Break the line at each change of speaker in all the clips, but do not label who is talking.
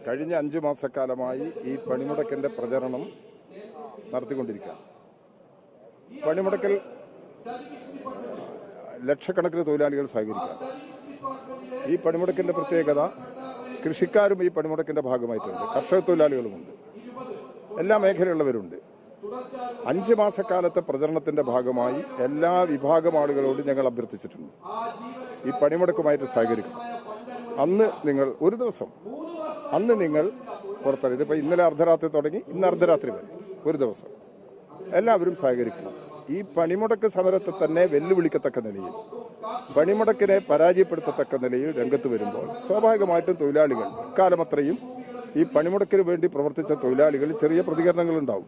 കഴിഞ്ഞ 5 മാസക്കാലമായി ഈ പണിമുടക്കിന്റെ പ്രചരണം നടത്തിക്കൊണ്ടിരിക്കുക. പണിമുടക്കിൽ ലക്ഷക്കണക്കിന് തൊഴിലാളികൾ സഹകരിക്കുക. ഈ പണിമുടക്കിന്റെ പ്രത്യേകത, കൃഷിക്കാരും ഈ പണിമുടക്കിന്റെ ഭാഗമായിട്ടുണ്ട്, കർഷക തൊഴിലാളികളുമുണ്ട്, എല്ലാ മേഖലയുള്ളവരുണ്ട്. 5 മാസക്കാലത്തെ പ്രചരണത്തിന്റെ ഭാഗമായി എല്ലാ വിഭാഗം ആളുകളോടും ഞങ്ങൾ അഭ്യർത്ഥിച്ചിട്ടുണ്ട്, ഈ പണിമുടക്കുമായിട്ട് സഹകരിക്കണം. അന്ന് നിങ്ങൾ ഒരു ദിവസം നിങ്ങൾ പുറത്തിറങ്ങി, ഇതിപ്പോൾ ഇന്നലെ അർദ്ധരാത്രി തുടങ്ങി ഇന്ന് അർദ്ധരാത്രി വരെ ഒരു ദിവസം എല്ലാവരും സഹകരിക്കണം. ഈ പണിമുടക്ക് സമരത്തെ തന്നെ വെല്ലുവിളിക്കത്തക്ക നിലയിൽ, പണിമുടക്കിനെ പരാജയപ്പെടുത്തത്തക്ക നിലയിൽ രംഗത്ത് വരുമ്പോൾ സ്വാഭാവികമായിട്ടും തൊഴിലാളികൾ ഇക്കാലമത്രയും ഈ പണിമുടക്കിന് വേണ്ടി പ്രവർത്തിച്ച തൊഴിലാളികൾ ചെറിയ പ്രതികരണങ്ങൾ ഉണ്ടാവും.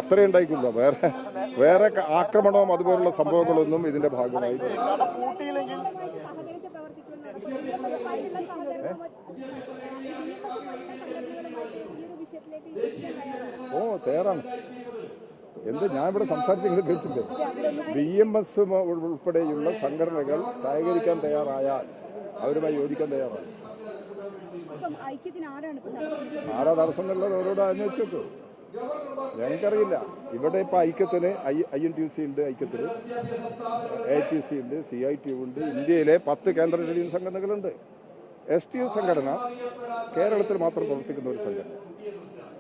അത്രേ ഉണ്ടായിക്കുള്ളൂ. വേറെ ആക്രമണവും അതുപോലുള്ള സംഭവങ്ങളൊന്നും ഇതിന്റെ ഭാഗമായി തയ്യാറാണ്. ഞാൻ ഇവിടെ സംസാരിച്ചെങ്കിലും കേട്ടില്ലേ, BMS ഉൾപ്പെടെയുള്ള സംഘടനകൾ സഹകരിക്കാൻ തയ്യാറായാൽ അവരുമായി യോജിക്കാൻ തയ്യാറാണ്. ആരാ തടസ്സം എന്നുള്ളത് അവരോട് അന്വേഷിച്ചു നോക്കൂ. ഞങ്ങൾക്കറിയില്ല. ഇവിടെ ഇപ്പൊ ഐക്യത്തിന് INTUC ഉണ്ട്, ഐക്യത്തിന് AITC ഉണ്ട്, CITU ഉണ്ട്. ഇന്ത്യയിലെ 10 കേന്ദ്ര ട്രേഡ് സംഘടനകളുണ്ട്. STU സംഘടന കേരളത്തിൽ മാത്രം പ്രവർത്തിക്കുന്ന ഒരു സംഘടന.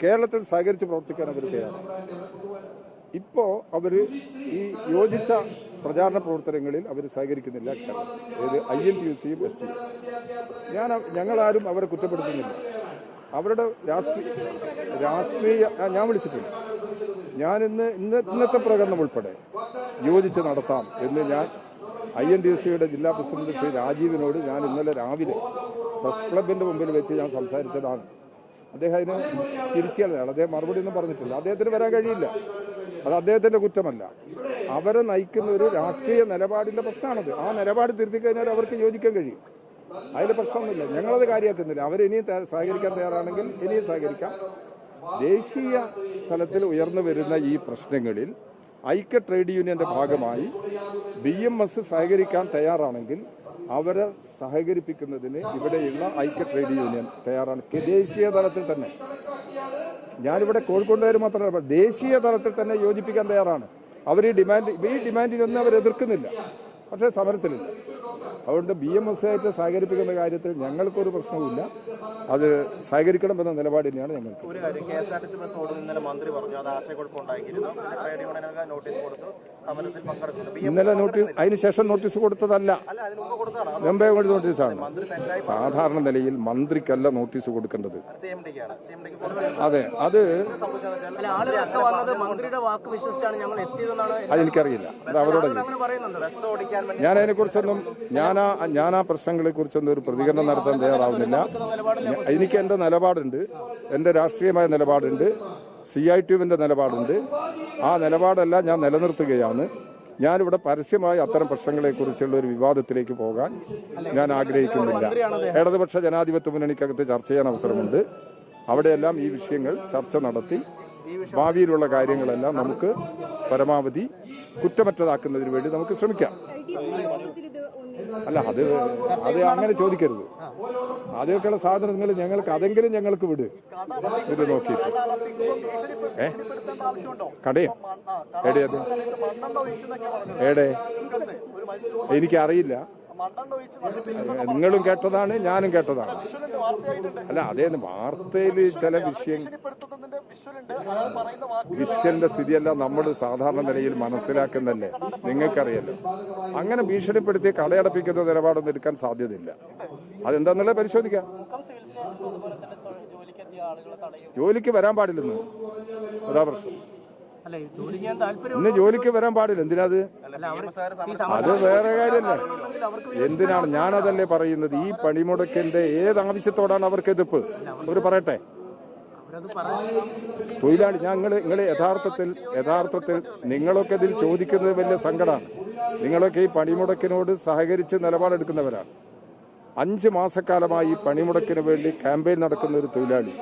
കേരളത്തിൽ സഹകരിച്ച് പ്രവർത്തിക്കാൻ അവർ തയ്യാറാണ്. ഇപ്പോ അവര് ഈ യോജിച്ച പ്രചാരണ പ്രവർത്തനങ്ങളിൽ അവർ സഹകരിക്കുന്നില്ല. INTUCയും STU ഞങ്ങളാരും അവരെ കുറ്റപ്പെടുത്തുന്നില്ല. അവരുടെ രാഷ്ട്രീയ ഞാൻ വിളിച്ചിട്ടില്ല. ഞാൻ ഇന്നത്തെ പ്രകടനം ഉൾപ്പെടെ യോജിച്ച് നടത്താം എന്ന് ഞാൻ INTUCയുടെ ജില്ലാ പ്രസിഡന്റ് ശ്രീ രാജീവിനോട് ഞാൻ ഇന്നലെ രാവിലെ പ്രസ് ക്ലബിന്റെ മുമ്പിൽ വെച്ച് ഞാൻ സംസാരിച്ചതാണ്. അദ്ദേഹം അതിന് തിരിച്ചറിയാണ്. അദ്ദേഹം മറുപടി ഒന്നും പറഞ്ഞിട്ടില്ല. അദ്ദേഹത്തിന് വരാൻ കഴിയില്ല. അത് അദ്ദേഹത്തിന്റെ കുറ്റമല്ല. അവരെ നയിക്കുന്ന ഒരു രാഷ്ട്രീയ നിലപാടിന്റെ പ്രശ്നമാണത്. ആ നിലപാട് തിരുത്തി കഴിഞ്ഞാൽ അവർക്ക് യോജിക്കാൻ കഴിയും. അതിൽ പ്രശ്നമൊന്നുമില്ല. ഞങ്ങളത് കാര്യമാക്കുന്നില്ല. അവരിനിയും സഹകരിക്കാൻ തയ്യാറാണെങ്കിൽ ഇനിയും സഹകരിക്കാം. ദേശീയ തലത്തിൽ ഉയർന്നു വരുന്ന ഈ പ്രശ്നങ്ങളിൽ ഐക്യ ട്രേഡ് യൂണിയന്റെ ഭാഗമായി BMS സഹകരിക്കാൻ തയ്യാറാണെങ്കിൽ അവരെ സഹകരിപ്പിക്കുന്നതിന് ഇവിടെയുള്ള ഐക്യ ട്രേഡ് യൂണിയൻ തയ്യാറാണ്. ദേശീയ തലത്തിൽ തന്നെ, ഞാനിവിടെ കോഴിക്കോട്ടുകാർ മാത്രമല്ല, ദേശീയ തലത്തിൽ തന്നെ യോജിപ്പിക്കാൻ തയ്യാറാണ്. അവർ ഈ ഡിമാൻഡിനൊന്നും അവർ എതിർക്കുന്നില്ല, പക്ഷേ സമരത്തിലില്ല. അതുകൊണ്ട് BMS ആയിട്ട് സഹകരിപ്പിക്കുന്ന കാര്യത്തിൽ ഞങ്ങൾക്കൊരു പ്രശ്നവുമില്ല. അത് സഹകരിക്കണമെന്ന നിലപാട് തന്നെയാണ് ഞങ്ങൾക്ക്.
ഒരു കാര്യം, KSRTC ബസ് ഓടുന്ന ഇന്നലെ മന്ത്രി പറഞ്ഞു അത് ആശയക്കുഴപ്പമുണ്ടാക്കിയിരുന്നു. ട്രേഡ് യൂണിയനൊക്കെ നോട്ടീസ് കൊടുത്തു, സമരത്തിൽ പങ്കെടുക്കുന്നു.
ഇന്നലെ അതിനുശേഷം നോട്ടീസ് കൊടുത്തതല്ല, മുമ്പേ കൂടി നോട്ടീസാണ്. സാധാരണ നിലയിൽ മന്ത്രിക്കല്ല നോട്ടീസ് കൊടുക്കേണ്ടത്. അതെ, അതെനിക്കറിയില്ല. അത് അവരോട് ഞാൻ അതിനെക്കുറിച്ചൊന്നും ഞാൻ ആ പ്രശ്നങ്ങളെ കുറിച്ചൊന്നും ഒരു പ്രതികരണം നടത്താൻ തയ്യാറാവുന്നില്ല. എനിക്ക് എന്റെ നിലപാടുണ്ട്, എന്റെ രാഷ്ട്രീയമായ നിലപാടുണ്ട്, CITUവിന്റെ നിലപാടുണ്ട്. ആ നിലപാടെല്ലാം ഞാൻ നിലനിർത്തുകയാണ്. ഞാനിവിടെ പരസ്യമായി അത്തരം പ്രശ്നങ്ങളെക്കുറിച്ചുള്ള ഒരു വിവാദത്തിലേക്ക് പോകാൻ ഞാൻ ആഗ്രഹിക്കുന്നില്ല. ഇടതുപക്ഷ ജനാധിപത്യ മുന്നണിക്കകത്ത് ചർച്ച ചെയ്യാൻ അവസരമുണ്ട്. അവിടെയെല്ലാം ഈ വിഷയങ്ങൾ ചർച്ച നടത്തി ഭാവിയിലുള്ള കാര്യങ്ങളെല്ലാം നമുക്ക് പരമാവധി കുറ്റമറ്റതാക്കുന്നതിന് വേണ്ടി നമുക്ക് ശ്രമിക്കാം. അല്ല, അത് അങ്ങനെ ചോദിക്കരുത്. അതൊക്കെയുള്ള സാധനങ്ങൾ അതെങ്കിലും ഞങ്ങൾക്ക് വിട്. ഇത് നോക്കിയിട്ട് കടയോ എടേത് ഏടെ എനിക്കറിയില്ല. നിങ്ങളും കേട്ടതാണ്, ഞാനും കേട്ടതാണ്. അല്ല, അതേ വാർത്തയിൽ ചില വിഷ്വലിന്റെ സ്ഥിതിയല്ല നമ്മൾ സാധാരണ നിലയിൽ മനസ്സിലാക്കുന്നല്ലേ, നിങ്ങൾക്കറിയല്ലോ. അങ്ങനെ ഭീഷണിപ്പെടുത്തി കടയടപ്പിക്കുന്ന നിലപാടൊന്നും എടുക്കാൻ സാധ്യതയില്ല. അതെന്താന്നുള്ളത് പരിശോധിക്കാം. ജോലിക്ക് വരാൻ പാടില്ലെന്ന് അതാ പ്രശ്നം. ഇന്ന് ജോലിക്ക് വരാൻ പാടില്ല. എന്തിനാത്? അത് വേറെ കാര്യമല്ലേ. എന്തിനാണ്? ഞാനതല്ലേ പറയുന്നത്. ഈ പണിമുടക്കിന്റെ ഏത് ആവശ്യത്തോടാണ് അവർക്ക് എതിർപ്പ്? അവർ പറയട്ടെ. തൊഴിലാളി നിങ്ങൾ യഥാർത്ഥത്തിൽ നിങ്ങളൊക്കെ ഇതിൽ ചോദിക്കുന്നത് വലിയ സങ്കടമാണ്. നിങ്ങളൊക്കെ ഈ പണിമുടക്കിനോട് സഹകരിച്ച് നിലപാടെടുക്കുന്നവരാണ്. 5 മാസക്കാലമായി ഈ പണിമുടക്കിന് വേണ്ടി ക്യാമ്പയിൻ നടക്കുന്ന ഒരു തൊഴിലാളി,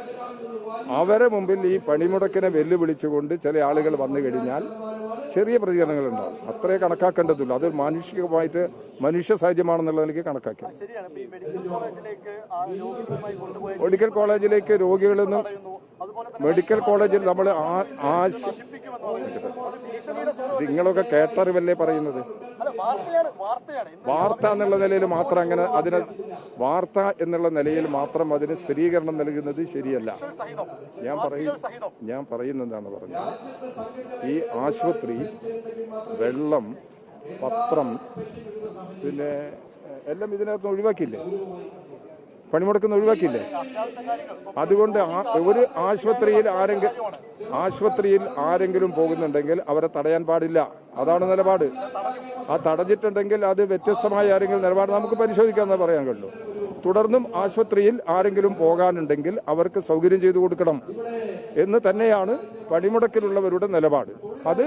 അവരെ മുമ്പിൽ ഈ പണിമുടക്കിനെ വെല്ലുവിളിച്ചുകൊണ്ട് ചില ആളുകൾ വന്നു കഴിഞ്ഞാൽ ചെറിയ പ്രതികരണങ്ങളുണ്ടാവും, അത്രേ കണക്കാക്കേണ്ടതുള്ളൂ. അത് മാനുഷികമായിട്ട് മനുഷ്യ സാഹചര്യമാണെന്നുള്ള നിലയ്ക്ക് കണക്കാക്കി.
ശരിയാണ്. ഇപ്പൊ ഈ മെഡിക്കൽ കോളേജിലേക്ക് ആ രോഗികളുമായി കൊണ്ടുപോയ
മെഡിക്കൽ കോളേജിലേക്ക് രോഗികളൊന്നും
അതുപോലെ
മെഡിക്കൽ കോളേജിൽ നമ്മൾ
നശിപ്പിക്കുമെന്ന് പറയുന്നത് അത് ഭീഷണിയുടെ സ്വരൂപം.
നിങ്ങളൊക്കെ കേട്ടറിവല്ലേ പറയുന്നത്?
അല്ല, വാർത്തയാണ് ഇന്ന്
വാർത്ത എന്നുള്ള നിലയിൽ മാത്രം അങ്ങനെ അതിന് വാർത്ത എന്നുള്ള നിലയിൽ മാത്രം അതിന് സ്ഥിരീകരണം നൽകുന്നത് ശരിയല്ല.
സഹിതം
ഞാൻ പറയുന്നതാണ് പറഞ്ഞത്. ഈ ആശുപത്രി, വെള്ളം, പത്രം, പിന്നെ എല്ലാം ഇതിനകത്ത് ഒഴിവാക്കിയില്ലേ? പണിമുടക്കുന്ന ഒഴിവാക്കിയില്ലേ? അതുകൊണ്ട് ഒരു ആശുപത്രിയിൽ ആരെങ്കിലും പോകുന്നുണ്ടെങ്കിൽ അവരെ തടയാൻ പാടില്ല. അതാണ് നിലപാട്. ആ തടഞ്ഞിട്ടുണ്ടെങ്കിൽ അത് വ്യത്യസ്തമായ ആരെങ്കിലും നിലപാട് നമുക്ക് പരിശോധിക്കാമെന്ന് പറയാൻ കഴിയുള്ളൂ. തുടർന്നും ആശുപത്രിയിൽ ആരെങ്കിലും പോകാനുണ്ടെങ്കിൽ അവർക്ക് സൗകര്യം ചെയ്തു കൊടുക്കണം എന്ന് തന്നെയാണ് പണിമുടക്കിലുള്ളവരുടെ നിലപാട്. അത്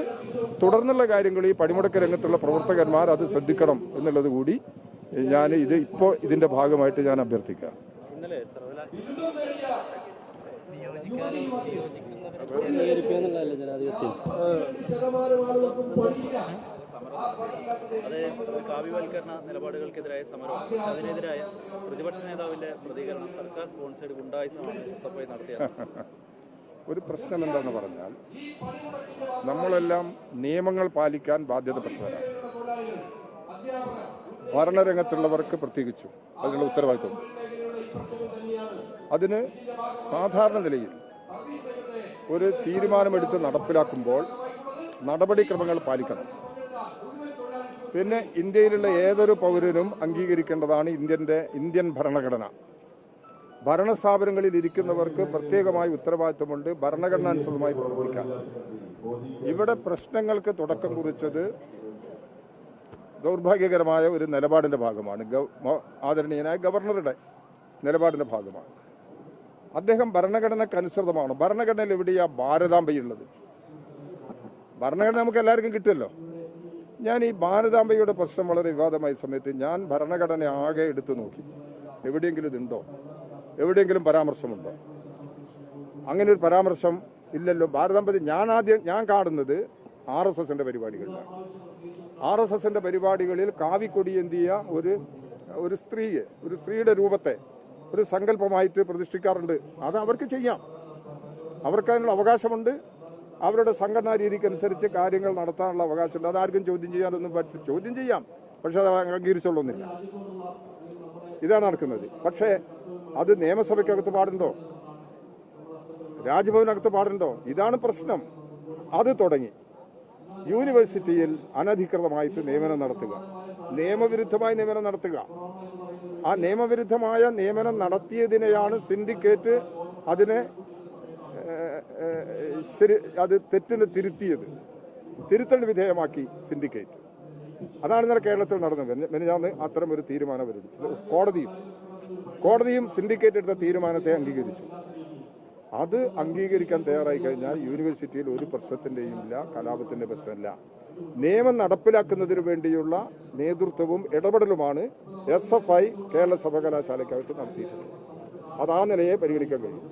തുടർന്നുള്ള കാര്യങ്ങൾ ഈ പണിമുടക്ക് രംഗത്തുള്ള പ്രവർത്തകന്മാർ അത് ശ്രദ്ധിക്കണം എന്നുള്ളത് കൂടി ഞാൻ ഇപ്പോൾ ഇതിന്റെ ഭാഗമായിട്ട് ഞാൻ അഭ്യർത്ഥിക്കാം.
കാവ്യവൽക്കരണ നിലപാടുകൾക്കെതിരായ സമരം, അതിനെതിരായ പ്രതിപക്ഷ നേതാവിന്റെ പ്രതികരണം സർക്കാർ സ്പോൺസേഡ് ഗുണ്ടായിസമാണ് സഭയിൽ നടത്തിയത്.
ഒരു പ്രശ്നം എന്താണെന്ന് പറഞ്ഞാൽ, നമ്മളെല്ലാം നിയമങ്ങൾ പാലിക്കാൻ ബാധ്യതപ്പെട്ടവരാണ്. ഭരണരംഗത്തുള്ളവർക്ക് പ്രത്യേകിച്ചും അതിനുള്ള ഉത്തരവാദിത്വമുണ്ട്. അതിന് സാധാരണ നിലയിൽ ഒരു തീരുമാനമെടുത്ത് നടപ്പിലാക്കുമ്പോൾ നടപടിക്രമങ്ങൾ പാലിക്കണം. പിന്നെ ഇന്ത്യയിലുള്ള ഏതൊരു പൗരനും അംഗീകരിക്കേണ്ടതാണ് ഇന്ത്യൻ ഭരണഘടന. ഭരണസ്ഥാപനങ്ങളിൽ ഇരിക്കുന്നവർക്ക് പ്രത്യേകമായി ഉത്തരവാദിത്വമുണ്ട് ഭരണഘടനാനുസൃതമായി പ്രവർത്തിക്കാൻ. ഇവിടെ പ്രശ്നങ്ങൾക്ക് തുടക്കം കുറിച്ചത് ദൗർഭാഗ്യകരമായ ഒരു നിലപാടിന്റെ ഭാഗമാണ്. ആദരണീയനായ ഗവർണറുടെ നിലപാടിന്റെ ഭാഗമാണ്. അദ്ദേഹം ഭരണഘടനക്കനുസൃതമാണ്. ഭരണഘടനയിൽ എവിടെയാ ഭാരതാംബയുള്ളത്? ഭരണഘടന നമുക്ക് എല്ലാവർക്കും കിട്ടുമല്ലോ. ഞാൻ ഈ ഭാരതാംബയുടെ പ്രശ്നം വളരെ വിവാദമായ സമയത്ത് ഞാൻ ഭരണഘടന ആകെ എടുത്തു നോക്കി. എവിടെയെങ്കിലും ഇതുണ്ടോ? എവിടെയെങ്കിലും പരാമർശമുണ്ടോ? അങ്ങനെ ഒരു പരാമർശം ഇല്ലല്ലോ. ഭാരതാംബ ഞാൻ കാണുന്നത് RSSന്റെ പരിപാടികളിലാണ്. RSSന്റെ പരിപാടികളിൽ കാവിക്കൊടിയേന്തിയ ഒരു സ്ത്രീയുടെ രൂപത്തെ ഒരു സങ്കല്പമായിട്ട് പ്രതിഷ്ഠിക്കാറുണ്ട്. അത് അവർക്ക് ചെയ്യാം, അവർക്ക് അതിനുള്ള അവകാശമുണ്ട്. അവരുടെ സംഘടനാ രീതിക്കനുസരിച്ച് കാര്യങ്ങൾ നടത്താനുള്ള അവകാശമുണ്ട്. അതാർക്കും ചോദ്യം ചെയ്യാനൊന്നും പറ്റും. ചോദ്യം ചെയ്യാം, പക്ഷെ അത് അംഗീകരിച്ചൊള്ളുന്നില്ല. ഇതാണ് നടക്കുന്നത്. പക്ഷേ അത് നിയമസഭയ്ക്കകത്ത് പാടുണ്ടോ? രാജ്ഭവനകത്ത് പാടുണ്ടോ? ഇതാണ് പ്രശ്നം. അത് തുടങ്ങി യൂണിവേഴ്സിറ്റിയിൽ അനധികൃതമായിട്ട് നിയമനം നടത്തുക, നിയമവിരുദ്ധമായി നിയമനം നടത്തുക. ആ നിയമവിരുദ്ധമായ നിയമനം നടത്തിയതിനെയാണ് സിൻഡിക്കേറ്റ് അത് തെറ്റിന് തിരുത്തൽ വിധേയമാക്കി സിൻഡിക്കേറ്റ്. അതാണ് ഇന്നലെ കേരളത്തിൽ നടന്നത്. മെനഞ്ഞാന്ന് അത്തരം ഒരു തീരുമാനം വരുന്നത്. കോടതിയും സിൻഡിക്കേറ്റ് എടുത്ത തീരുമാനത്തെ അംഗീകരിച്ചു. അത് അംഗീകരിക്കാൻ തയ്യാറായി കഴിഞ്ഞാൽ യൂണിവേഴ്സിറ്റിയിൽ ഒരു പ്രശ്നത്തിന്റെയും ഇല്ല, കലാപത്തിന്റെ പ്രശ്നമില്ല. നിയമം നടപ്പിലാക്കുന്നതിന് വേണ്ടിയുള്ള നേതൃത്വവും ഇടപെടലുമാണ് SFI കേരള സർവകലാശാലയ്ക്കകത്ത് നടത്തിയിട്ടുള്ളത്. അത് ആ നിലയെ പരിഗണിക്കാൻ കഴിയും.